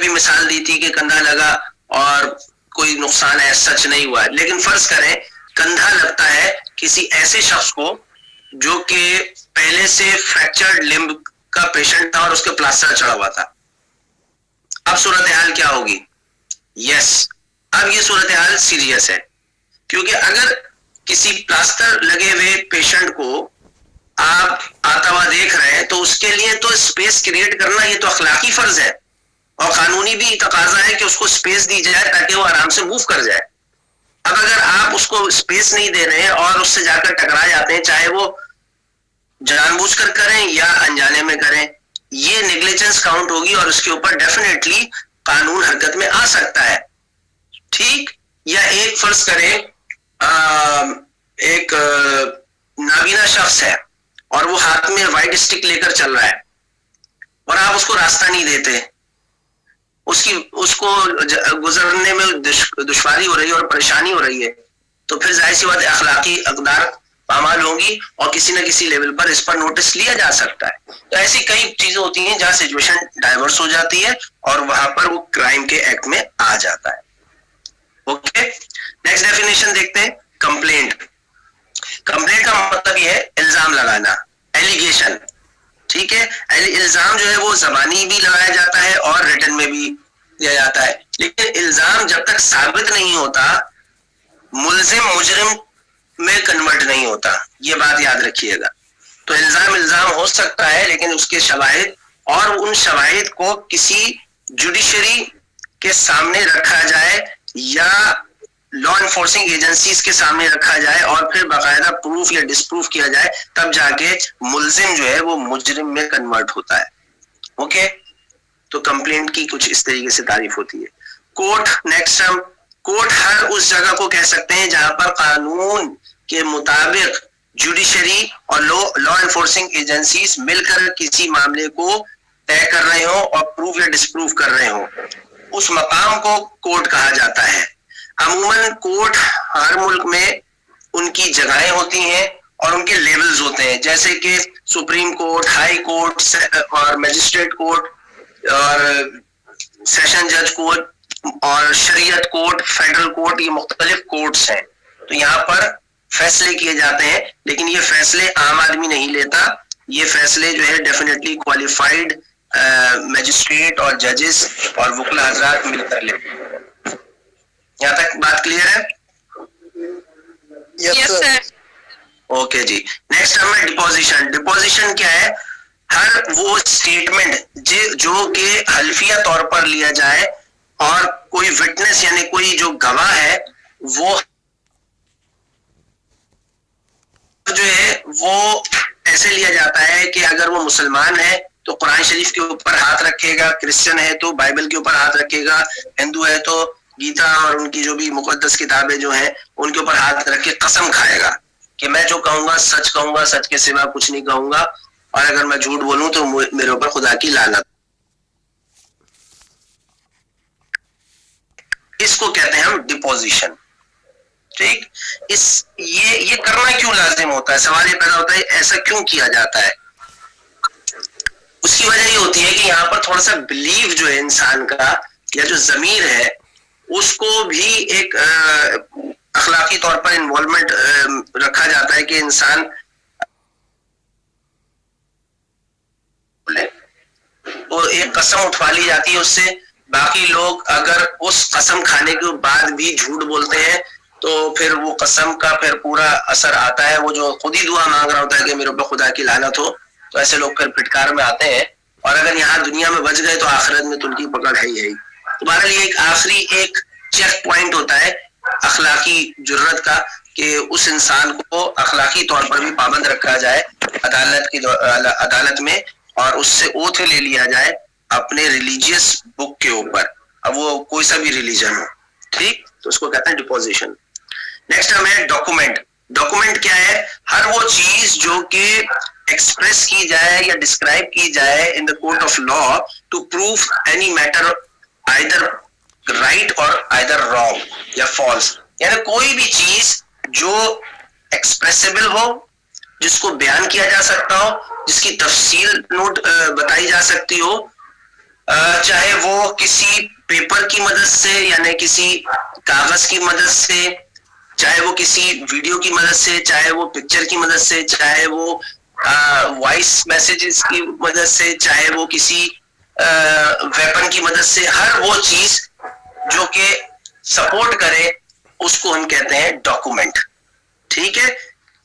भी मिसाल दी थी कि कंधा लगा और कोई नुकसान है, सच नहीं हुआ है, लेकिन फर्ज करें कंधा लगता है किसी ऐसे शख्स को जो कि पहले से फ्रैक्चर्ड लिम्ब का पेशेंट था और उसके प्लास्टर चढ़ा हुआ था। अब सूरत हाल क्या होगी? यस, अब ये सूरत हाल सीरियस है, क्योंकि अगर किसी प्लास्टर लगे हुए पेशेंट को आप आता हुआ देख रहे हैं तो उसके लिए तो स्पेस क्रिएट करना ये तो अखलाकी फर्ज है और कानूनी भी तकाजा है कि उसको स्पेस दी जाए ताकि वो आराम से मूव कर जाए। अब अगर आप उसको स्पेस नहीं दे रहे हैं और उससे जाकर टकरा जाते हैं, चाहे वो जानबूझकर करें या अनजाने में करें, ये नेग्लिजेंस काउंट होगी और उसके ऊपर डेफिनेटली कानून हरकत में आ सकता है। ठीक? या एक फर्ज करें एक नाबीना शख्स है और वो हाथ में व्हाइट स्टिक लेकर चल रहा है और आप उसको रास्ता नहीं देते, उसको गुजरने में दुश्वारी हो रही है और परेशानी हो रही है, तो फिर जाहिर सी बात अखलाकी अकदार पामाल होंगी और किसी न किसी लेवल पर इस पर नोटिस लिया जा सकता है। तो ऐसी कई चीजें होती हैं जहां सिचुएशन डाइवर्स हो जाती है और वहां पर वो क्राइम के एक्ट में आ जाता है। ओके, नेक्स्ट डेफिनेशन देखते हैं। कंप्लेंट। कंप्लेंट का मतलब यह है इल्जाम लगाना, एलिगेशन। ठीक है, इल्जाम जो है वो जबानी भी लगाया जाता है और रिटन में भी दिया जाता है, लेकिन इल्जाम जब तक साबित नहीं होता मुल्जिम मुजरिम में कन्वर्ट नहीं होता, ये बात याद रखिएगा। तो इल्जाम हो सकता है लेकिन उसके शवाहिद और उन शवाहिद को किसी जुडिशरी के सामने रखा जाए या लॉ एनफोर्सिंग एजेंसीज के सामने रखा जाए और फिर बाकायदा प्रूफ या डिसप्रूफ किया जाए, तब जाके मुल्जिम जो है वो मुजरिम में कन्वर्ट होता है। ओके, तो कंप्लेंट की कुछ इस तरीके से तारीफ होती है। कोर्ट, नेक्स्ट हम, कोर्ट हर उस जगह को कह सकते हैं जहां पर कानून के मुताबिक जुडिशरी और लॉ एनफोर्सिंग एजेंसीज मिलकर किसी मामले को तय कर रहे हो और प्रूफ या डिसप्रूफ कर रहे हो, उस मकाम को कोर्ट कहा जाता है। अमूमन कोर्ट हर मुल्क में उनकी जगहें होती हैं और उनके लेवल्स होते हैं, जैसे कि सुप्रीम कोर्ट, हाई कोर्ट और मजिस्ट्रेट कोर्ट और सेशन जज कोर्ट और शरीयत कोर्ट, फेडरल कोर्ट, ये मुख्तलिफ कोर्ट्स हैं। तो यहाँ पर फैसले किए जाते हैं, लेकिन ये फैसले आम आदमी नहीं लेता, ये फैसले जो है डेफिनेटली क्वालिफाइड मजिस्ट्रेट और जजेस और वकील हजरात मिलकर लेते हैं। यहाँ तक बात क्लियर है? Yes sir. ओके जी, नेक्स्ट हमें डिपोजिशन। डिपोजिशन क्या है? हर वो स्टेटमेंट जो कि हल्फिया तौर पर लिया जाए और कोई विटनेस यानी कोई जो गवाह है वो जो है वो ऐसे लिया जाता है कि अगर वो मुसलमान है तो कुरान शरीफ के ऊपर हाथ रखेगा, क्रिश्चियन है तो बाइबल के ऊपर हाथ रखेगा, हिंदू है तो गीता और उनकी जो भी मुकद्दस किताबें जो हैं उनके ऊपर हाथ रख के कसम खाएगा कि मैं जो कहूंगा कहूंगा, सच के सिवा कुछ नहीं कहूंगा, और अगर मैं झूठ बोलूं तो मेरे ऊपर खुदा की लानत। इसको कहते हैं हम डिपोजिशन। ठीक, ये करना क्यों लाजिम होता है? सवाल ये पैदा होता है ऐसा क्यों किया जाता है? उसकी वजह ये होती है कि यहाँ पर थोड़ा सा बिलीव जो है इंसान का या जो जमीर है उसको भी एक अखलाकी तौर पर इन्वॉल्वमेंट रखा जाता है कि इंसान तो एक कसम उठवा ली जाती है उससे। बाकी लोग अगर उस कसम खाने के बाद भी झूठ बोलते हैं तो फिर वो कसम का फिर पूरा असर आता है, वो जो खुद ही दुआ मांग रहा होता है कि मेरे ऊपर खुदा की लानत हो, तो ऐसे लोग फिर फिटकार में आते हैं और अगर यहाँ दुनिया में बच गए तो आखिरत में तो उनकी पकड़ है ही। तुम्हारे लिए एक आखिरी एक चेक पॉइंट होता है अखलाकी जुर्रत का कि उस इंसान को अखलाकी तौर पर भी पाबंद रखा जाए अदालत में और उससे ओथ ले लिया जाए अपने रिलीजियस बुक के ऊपर, अब वो कोई सा भी रिलीजन हो। ठीक, तो उसको कहते हैं डिपोजिशन। नेक्स्ट हमें डॉक्यूमेंट। डॉक्यूमेंट क्या है? हर वो चीज जो कि एक्सप्रेस की जाए या डिस्क्राइब की जाए in the court of law to prove any matter either right और आइदर रॉन्ग या फॉल्स, यानी कोई भी चीज जो एक्सप्रेसिबल हो, जिसको बयान किया जा सकता हो, जिसकी तफसील नोट बताई जा सकती हो, चाहे वो किसी पेपर की मदद से यानी किसी कागज की मदद से, चाहे वो किसी वीडियो की मदद से, चाहे वो पिक्चर की मदद से, चाहे वो वॉइस मैसेजेस की मदद से, चाहे वो किसी वेपन की मदद से, हर वो चीज जो कि सपोर्ट करे उसको हम कहते हैं डॉक्यूमेंट। ठीक है,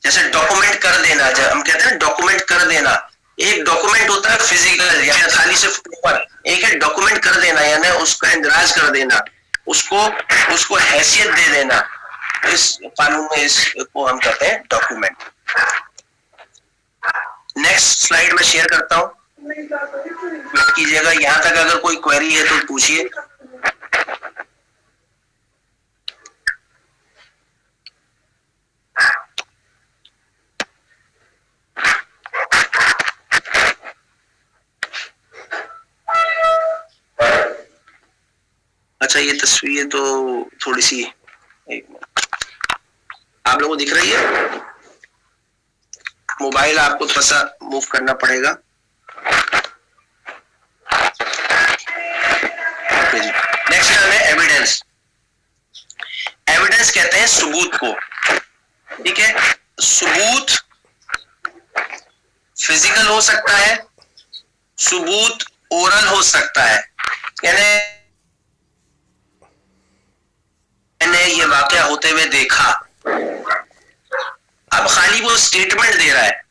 जैसे डॉक्यूमेंट कर देना, जब हम कहते हैं डॉक्यूमेंट कर देना, एक डॉक्यूमेंट होता है फिजिकल या खाली सिर्फ पेपर, एक है डॉक्यूमेंट कर देना यानी उसका इंदराज कर देना, उसको हैसियत दे देना। इस कानून में इसको हम कहते हैं डॉक्यूमेंट। नेक्स्ट स्लाइड में शेयर करता हूं, वेट कीजिएगा। यहां तक अगर कोई क्वेरी है तो पूछिए। अच्छा, ये तस्वीर तो थोड़ी सी, एक मिनट, आप लोगों को दिख रही है? मोबाइल आपको थोड़ा सा मूव करना पड़ेगा। नेक्स्ट टर्म है एविडेंस। एविडेंस कहते हैं सबूत को। ठीक है, सबूत फिजिकल हो सकता है, सबूत ओरल हो सकता है, यानी मैंने ये वाकया होते हुए देखा। अब खाली वो स्टेटमेंट दे रहा है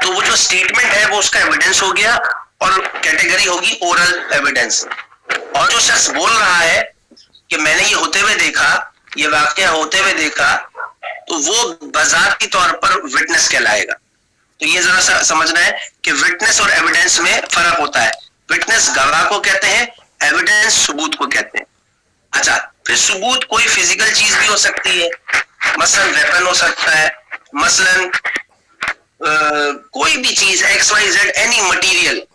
तो वो जो स्टेटमेंट है वो उसका एविडेंस हो गया और कैटेगरी होगी ओरल एविडेंस। और जो शख्स बोल रहा है कि मैंने ये होते हुए देखा, ये वाकया होते हुए देखा, तो वो बजाती तौर पर विटनेस कहलाएगा। तो ये जरा सा समझना है कि विटनेस और एविडेंस में फर्क होता है। विटनेस गवाह को कहते हैं, एविडेंस सबूत को कहते हैं। अच्छा, फिर सबूत कोई फिजिकल चीज भी हो सकती है, मसलन वेपन हो सकता है, मसलन कोई भी चीज XYZ, एनी मटेरियल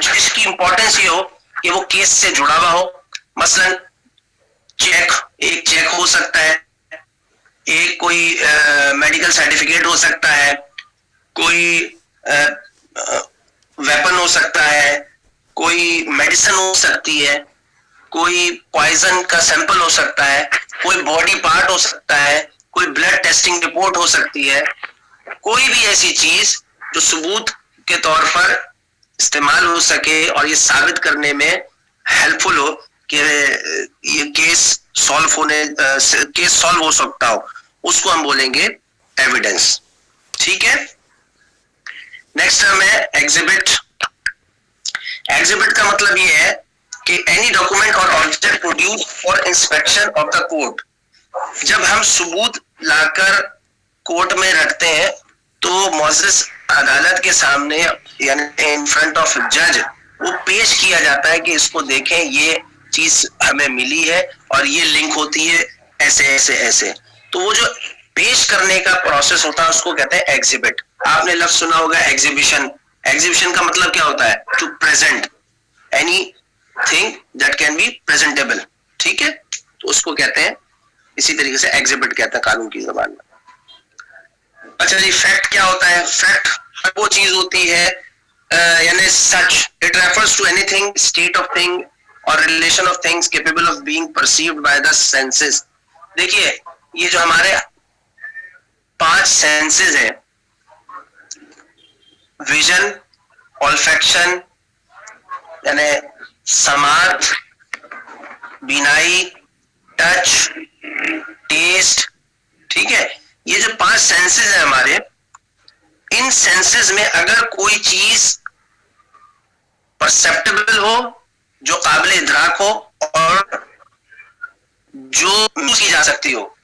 जिसकी इंपॉर्टेंस ये हो कि वो केस से जुड़ा हुआ हो। मसलन चेक, एक चेक हो सकता है, एक कोई मेडिकल सर्टिफिकेट हो सकता है, कोई वेपन हो सकता है, कोई मेडिसिन हो सकती है, कोई पॉइजन का सैंपल हो सकता है, कोई बॉडी पार्ट हो सकता है, कोई ब्लड टेस्टिंग रिपोर्ट हो सकती है। कोई भी ऐसी चीज जो सबूत के तौर पर इस्तेमाल हो सके और ये साबित करने में हेल्पफुल हो कि ये केस सॉल्व हो सकता हो, उसको हम बोलेंगे एविडेंस। ठीक है, नेक्स्ट टर्म है एग्जिबिट। एग्जिबिट का मतलब ये है कि एनी डॉक्यूमेंट और object produce for inspection of the court. जब हम सबूत लाकर कोर्ट में रखते हैं तो मौजूद अदालत के सामने यानी इन फ्रंट ऑफ जज वो पेश किया जाता है कि इसको देखें, ये चीज हमें मिली है और ये लिंक होती है ऐसे ऐसे ऐसे। तो वो जो पेश करने का प्रोसेस होता है उसको कहते हैं एग्जिबिट। आपने लफ्ज सुना होगा एग्जीबिशन। एग्जीबिशन का मतलब क्या होता है? To present anything that can be presentable. ठीक है, तो उसको कहते हैं, इसी तरीके से एग्जिबिट कहते हैं कानून की जबान में। अच्छा जी, फैक्ट क्या होता है? फैक्ट वो चीज होती है यानी सच, it refers to anything, state of thing और relation of things capable of being perceived by the senses. देखिए, ये जो हमारे 5 सेंसेस हैं, विजन, ऑल्फैक्शन यानी समार्थ, बिनाई, टच, टेस्ट, ठीक है, ये जो 5 सेंसेस हैं हमारे, इन सेंसेस में अगर कोई चीज परसेप्टेबल हो, जो काबिल इदराक हो और जो यूज की जा सकती हो,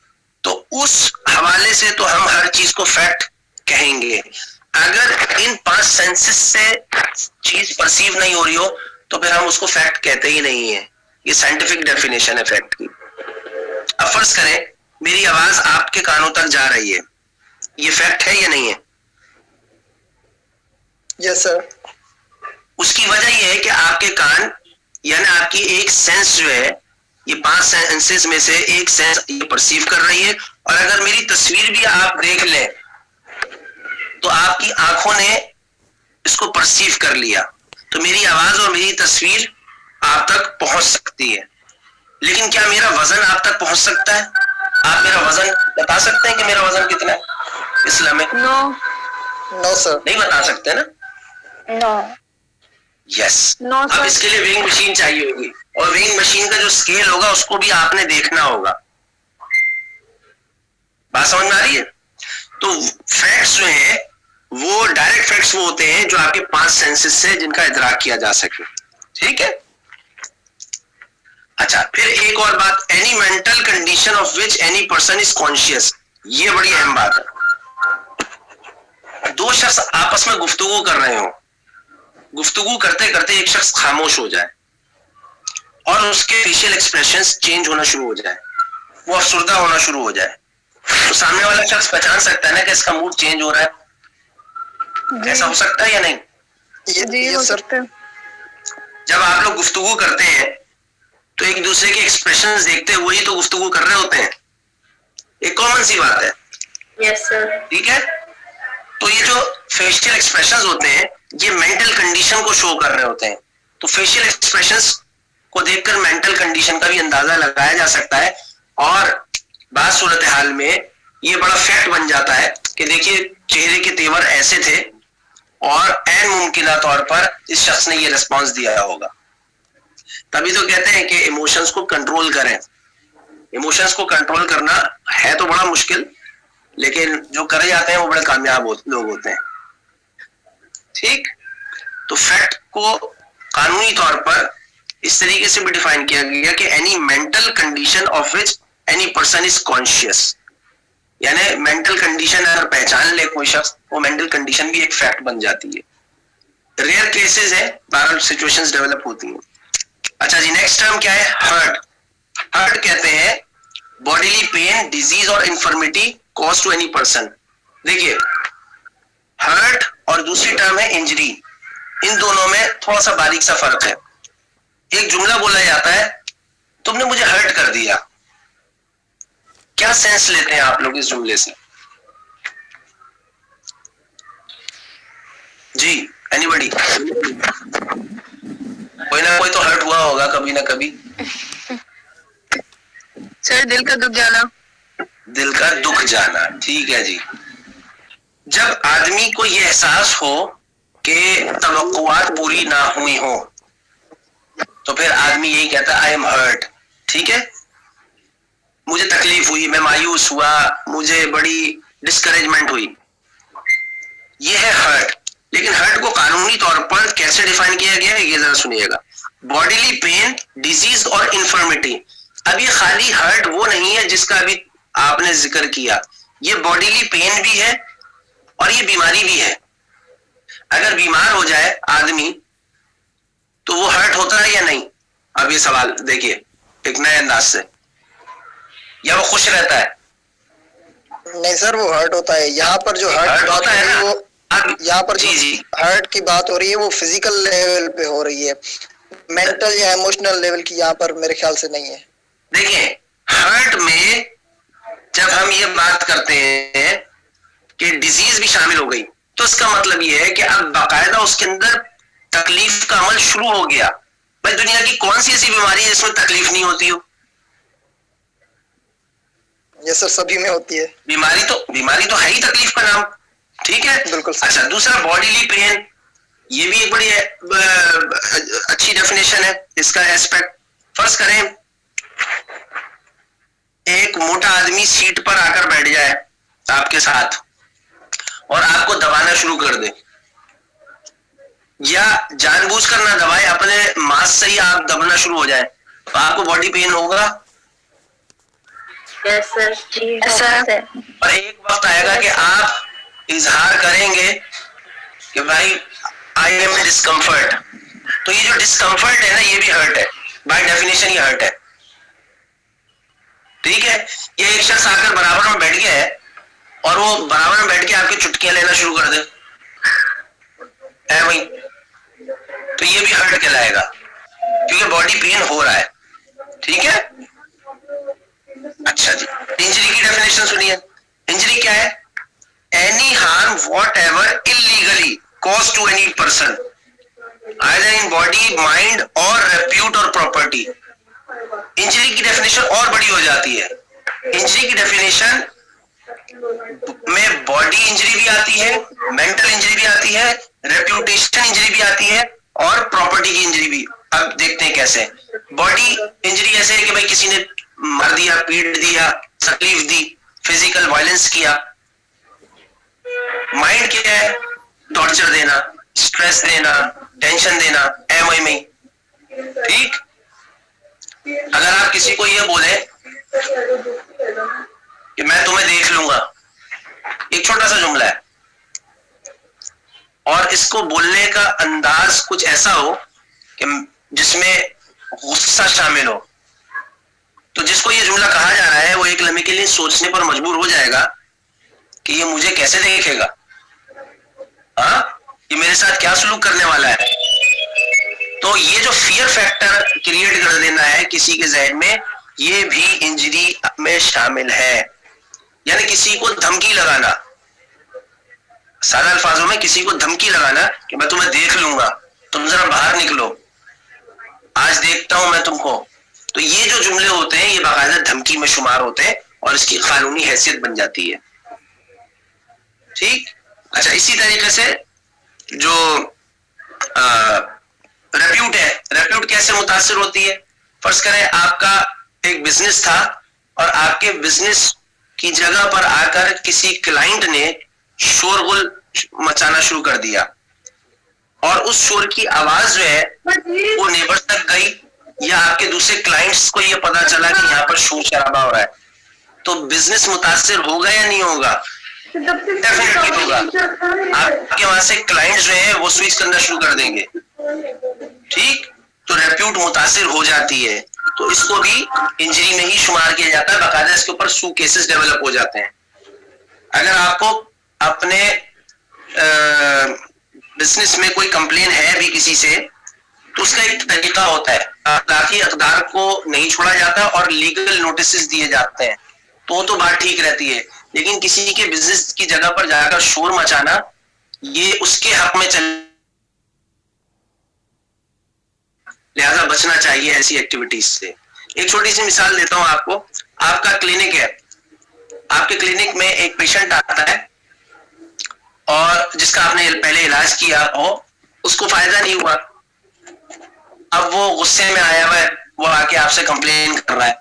तो उस हवाले से तो हम हर चीज को फैक्ट कहेंगे। अगर इन 5 सेंसेस से चीज परसीव नहीं हो रही हो तो फिर हम उसको फैक्ट कहते ही नहीं है। ये साइंटिफिक डेफिनेशन है फैक्ट की। अब फर्ज करें मेरी आवाज आपके कानों तक जा रही है, ये फैक्ट है या नहीं है? Yes sir. उसकी वजह यह है कि आपके कान यानी आपकी एक सेंस जो है, ये 5 सेंसेस में से एक सेंस ये परसीव कर रही है। और अगर मेरी तस्वीर भी आप देख लें तो आपकी आंखों ने इसको परसीव कर लिया तो मेरी आवाज और मेरी तस्वीर आप तक पहुंच सकती है। लेकिन क्या मेरा वजन आप तक पहुंच सकता है? आप मेरा वजन बता सकते हैं कि मेरा वजन कितना है इस्लाम में? नो सर, नहीं बता सकते ना? No yes. नो अब सर। इसके लिए वेइंग मशीन चाहिए होगी और वेइंग मशीन का जो स्केल होगा उसको भी आपने देखना होगा। बात समझ में आ रही है? तो फैक्ट्स जो है वो डायरेक्ट फैक्ट्स वो होते हैं जो आपके 5 सेंसेस से जिनका इदराक किया जा सके। ठीक है। अच्छा, फिर एक और बात, any mental condition of which any person is conscious, ये बड़ी अहम बात है। दो शख्स आपस में गुफ्तगू कर रहे हो, गुफ्तगू करते करते एक शख्स खामोश हो जाए और उसके फेशियल एक्सप्रेशंस चेंज होना शुरू हो जाए, वो अफसुर्दा होना शुरू हो जाए, तो सामने वाला शख्स पहचान सकता है ना कि इसका मूड चेंज हो रहा है। ऐसा हो सकता है या नहीं? ये हो सकता है। जब आप लोग गुफ्तगू करते हैं तो एक दूसरे के एक्सप्रेशंस देखते हुए ही तो गुफ्तगू कर रहे होते हैं, एक कॉमन सी बात है। Yes sir. ठीक है। तो ये जो फेशियल एक्सप्रेशंस होते हैं ये मेंटल कंडीशन को शो कर रहे होते हैं। तो फेशियल एक्सप्रेशंस को देखकर मेंटल कंडीशन का भी अंदाजा लगाया जा सकता है और बात सूरत हाल में ये बड़ा फैक्ट बन जाता है कि देखिए चेहरे के तेवर ऐसे थे और ऐन मुमकिन तौर पर इस शख्स ने ये रिस्पॉन्स दिया होगा। तभी तो कहते हैं कि इमोशंस को कंट्रोल करें। इमोशंस को कंट्रोल करना है तो बड़ा मुश्किल, लेकिन जो करे जाते हैं वो बड़े कामयाब लोग होते हैं। ठीक। तो फैक्ट को कानूनी तौर पर इस तरीके से भी डिफाइन किया गया कि any mental condition of which any person is conscious, यानी मेंटल कंडीशन अगर पहचान ले कोई शख्स, वो मेंटल कंडीशन भी एक फैक्ट बन जाती है। रेयर केसेस है, बहरहाल सिचुएशंस डेवलप होती हैं। अच्छा जी, नेक्स्ट टर्म क्या है? हर्ट। हर्ट कहते हैं बॉडीली पेन, डिजीज और इंफर्मिटी कॉज टू एनी पर्सन। देखिए, हर्ट और दूसरी टर्म है इंजरी, इन दोनों में थोड़ा सा बारीक सा फर्क है। एक जुमला बोला जाता है तुमने मुझे हर्ट कर दिया, क्या सेंस लेते हैं आप लोग इस जुमले से? जी, एनीबॉडी? कोई ना कोई तो हर्ट हुआ होगा कभी ना कभी। सर, दिल का दुख जाना। दिल का दुख जाना, ठीक है जी। जब आदमी को यह एहसास हो कि तवक्कुआत पूरी ना हुई हो तो फिर आदमी यही कहता है आई एम हर्ट। ठीक है, मुझे तकलीफ हुई, मैं मायूस हुआ, मुझे बड़ी डिस्करेजमेंट हुई, ये है हर्ट। लेकिन हर्ट को कानूनी तौर पर कैसे डिफाइन किया गया है ये जरा सुनिएगा। बॉडीली पेन, डिजीज और इंफर्मिटी। अब ये खाली हर्ट वो नहीं है जिसका अभी आपने जिक्र किया, ये बॉडीली पेन भी है और ये बीमारी भी है। अगर बीमार हो जाए आदमी तो वो हर्ट होता है या नहीं? अब ये सवाल देखिए एक नए अंदाज से, या वो खुश रहता है? नहीं सर, वो हर्ट होता है। यहाँ पर जो हर्ट होता है ना, वो यहाँ पर जी जी हर्ट की बात हो रही है वो फिजिकल लेवल पे हो रही है, मेंटल या इमोशनल लेवल की यहाँ पर मेरे ख्याल से नहीं है। देखिए, हर्ट में जब हम ये बात करते हैं कि डिजीज भी शामिल हो गई तो इसका मतलब ये है कि अब बाकायदा उसके अंदर तकलीफ का अमल शुरू हो गया। भाई दुनिया की कौन सी ऐसी बीमारी है जिसमें तकलीफ नहीं होती हो? ये सर सभी में होती है। बीमारी तो है ही तकलीफ का नाम। ठीक है, बिल्कुल। अच्छा, दूसरा बॉडीली पेन, ये भी एक बड़ी अच्छी डेफिनेशन है इसका एस्पेक्ट। फर्ज करें एक मोटा आदमी सीट पर आकर बैठ जाए आपके साथ और आपको दबाना शुरू कर दे, या जानबूझकर ना दबाए, अपने मांस से ही आप दबना शुरू हो जाए, तो आपको बॉडी पेन होगा। यस सर, और एक वक्त आएगा कि आप इजहार करेंगे कि भाई आई एम डिस्कम्फर्ट, तो ये जो डिस्कम्फर्ट है ना ये भी हर्ट है, बाय डेफिनेशन ये हर्ट है। ठीक है, ये एक शख्स आकर बराबर में बैठ गया है और वो बराबर में बैठ के आपकी चुटकियां लेना शुरू कर दे है भाई, तो ये भी हर्ट कहलाएगा क्योंकि बॉडी पेन हो रहा है। ठीक है, अच्छा जी, इंजरी की डेफिनेशन सुनिए। इंजरी क्या है? Any harm whatever illegally cause to any person either in body, mind और रेप्यूट और प्रॉपर्टी। इंजरी की डेफिनेशन और बड़ी हो जाती है। इंजरी की डेफिनेशन में बॉडी इंजरी भी आती है, मेंटल इंजरी भी आती है, रेप्यूटेशन इंजरी भी आती है और प्रॉपर्टी की इंजरी भी। अब देखते हैं कैसे। बॉडी इंजरी ऐसे है कि भाई किसी ने मार दिया, पीट दिया, तकलीफ दी, फिजिकल वायलेंस किया। माइंड क्या है? टॉर्चर देना, स्ट्रेस देना, टेंशन देना, में। ठीक। अगर आप किसी को ये बोले कि मैं तुम्हें देख लूंगा, एक छोटा सा जुमला है, और इसको बोलने का अंदाज कुछ ऐसा हो कि जिसमें गुस्सा शामिल हो, तो जिसको ये जुमला कहा जा रहा है वो एक लम्हे के लिए सोचने पर मजबूर हो जाएगा कि ये मुझे कैसे देखेगा, हाँ, ये मेरे साथ क्या सलूक करने वाला है। तो ये जो फियर फैक्टर क्रिएट कर देना है किसी के जहन में, ये भी इंजरी में शामिल है। यानी किसी को धमकी लगाना, सादा अल्फाजों में किसी को धमकी लगाना कि मैं तुम्हें देख लूंगा, तुम जरा बाहर निकलो, आज देखता हूं मैं तुमको। तो ये जो जुमले होते हैं ये बाकायदा धमकी में शुमार होते हैं और इसकी कानूनी हैसियत बन जाती है। ठीक। अच्छा, इसी तरीके से जो रेप्यूट है, रेप्यूट कैसे मुतासिर होती है? फर्ज करें आपका एक बिजनेस था और आपके बिजनेस की जगह पर आकर किसी क्लाइंट ने शोरगुल मचाना शुरू कर दिया और उस शोर की आवाज जो है वो नेबर्स तक गई, या आपके दूसरे क्लाइंट्स को ये पता चला कि यहाँ पर शोर शराबा हो रहा है, तो बिजनेस मुतासिर होगा या नहीं होगा? डेफिनेटली होगा। आपके वहां से क्लाइंट्स जो है वो स्विच करना शुरू कर देंगे। ठीक। तो रेप्यूट मुतासिर हो जाती है, तो इसको भी इंजरी में ही शुमार किया जाता है, बाकायदा इसके ऊपर सू केसेस डेवलप हो जाते हैं। अगर आपको अपने बिजनेस में कोई कंप्लेन है भी किसी से, तो उसका एक तरीका होता है, अखलाकी अक़दार को नहीं छोड़ा जाता और लीगल नोटिस दिए जाते हैं, तो बात ठीक रहती है। लेकिन किसी के बिजनेस की जगह पर जाकर शोर मचाना, ये उसके हक में चल, लिहाजा बचना चाहिए ऐसी एक्टिविटीज से। एक छोटी सी मिसाल देता हूं आपको। आपका क्लिनिक है, आपके क्लिनिक में एक पेशेंट आता है और जिसका आपने पहले इलाज किया हो, उसको फायदा नहीं हुआ, अब वो गुस्से में आया हुआ है, वो आके आपसे कंप्लेन कर रहा है।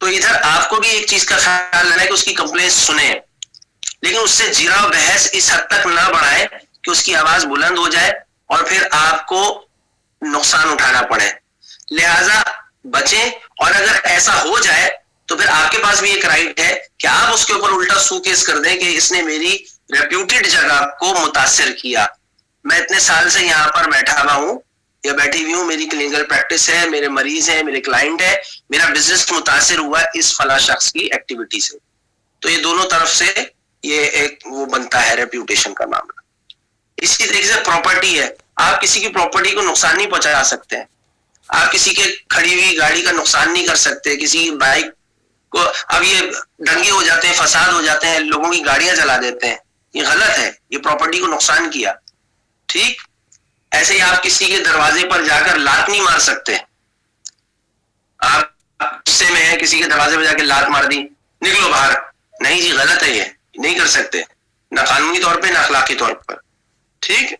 तो इधर आपको भी एक चीज का ख्याल लेना है कि उसकी कंप्लेन सुने, लेकिन उससे जीरा बहस इस हद तक ना बढ़ाए कि उसकी आवाज बुलंद हो जाए और फिर आपको नुकसान उठाना पड़े। लिहाजा बचें, और अगर ऐसा हो जाए तो फिर आपके पास भी एक राइट है कि आप उसके ऊपर उल्टा सूकेस कर दें कि इसने मेरी रेप्यूटेड जगह को मुतासिर किया। मैं इतने साल से यहाँ पर बैठा हुआ हूँ या बैठी हुई हूँ, मेरी क्लिनिकल प्रैक्टिस है, मेरे मरीज हैं, मेरे क्लाइंट है, मेरा बिजनेस मुतासिर हुआ इस फला शख्स की एक्टिविटी से। तो ये दोनों तरफ से ये एक वो बनता है रेप्यूटेशन का मामला। इसी तरीके से प्रॉपर्टी है, आप किसी की प्रॉपर्टी को नुकसान नहीं पहुंचा सकते हैं, आप किसी के खड़ी हुई गाड़ी का नुकसान नहीं कर सकते, किसी की बाइक को, अब ये दंगे हो जाते हैं, फसाद हो जाते हैं, लोगों की गाड़ियां जला देते हैं, ये गलत है, ये प्रॉपर्टी को नुकसान किया। ठीक। ऐसे ही आप किसी के दरवाजे पर जाकर लात नहीं मार सकते, आप गुस्से में है, किसी के दरवाजे पर जाकर लात मार दी, निकलो बाहर, नहीं जी गलत है, ये नहीं कर सकते, ना कानूनी तौर पे ना अखलाकी तौर पर। ठीक।